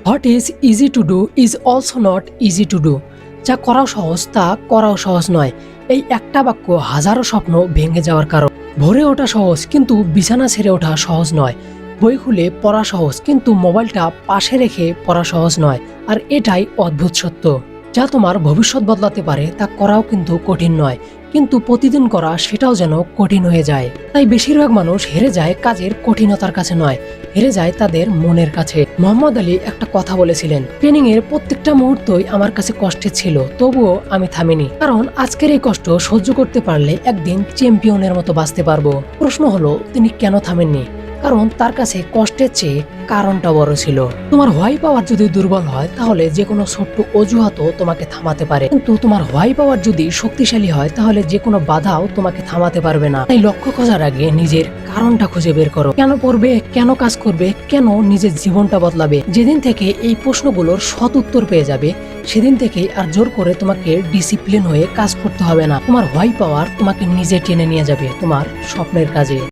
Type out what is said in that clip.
What is easy to do is also not easy to do. যা করাও সহজ তা করাও সহজ নয়। এই একটা বাক্য হাজারো স্বপ্ন ভেঙে যাওয়ার কারণ। ভোরে ওঠা সহজ কিন্তু বিছানা ছেড়ে ওঠা সহজ নয়। বই খুলে পড়া সহজ কিন্তু মোবাইলটা পাশে রেখে পড়া সহজ নয়। আর এটাই অদ্ভুত সত্য। যা তোমার ভবিষ্যৎ বদলাতে পারে তা করাও কিন্তু কঠিন নয়, কিন্তু প্রতিদিন করা সেটাও যেন কঠিন হয়ে যায়। তাই বেশিরভাগ মানুষ হেরে যায় কাজের কঠিনতার কাছে নয়, হেরে যায় তাদের মনের কাছে। মোহাম্মদ আলী একটা কথা বলেছিলেন, ট্রেনিং এর প্রত্যেকটা মুহূর্তই আমার কাছে কষ্টের ছিল, তবুও আমি থামিনি, কারণ আজকের এই কষ্ট সহ্য করতে পারলে একদিন চ্যাম্পিয়নের মতো বাঁচতে পারবো। প্রশ্ন হলো তিনি কেন থামেননি? কারণ তার কাছে কষ্টের চেয়ে কারণটা বড় ছিল। তোমার হোয়াই পাওয়ার যদি দুর্বল হয় তাহলে যে কোনো ছোট্ট অজুহাতও তোমাকে থামাতে পারে, কিন্তু তোমার হোয়াই পাওয়ার যদি শক্তিশালী হয় তাহলে যে কোনো বাধাও তোমাকে থামাতে পারবে না। তাই লক্ষ্য খোঁজার আগে নিজের কারণটা খুঁজে বের করো। কেন পড়বে, কেন কাজ করবে, কেন নিজের জীবনটা বদলাবে। যেদিন থেকে এই প্রশ্নগুলোর সৎ উত্তর পেয়ে যাবে সেদিন থেকে আর জোর করে তোমাকে ডিসিপ্লিন হয়ে কাজ করতে হবে না। তোমার হোয়াই পাওয়ার তোমাকে নিজে টেনে নিয়ে যাবে তোমার স্বপ্নের কাজে।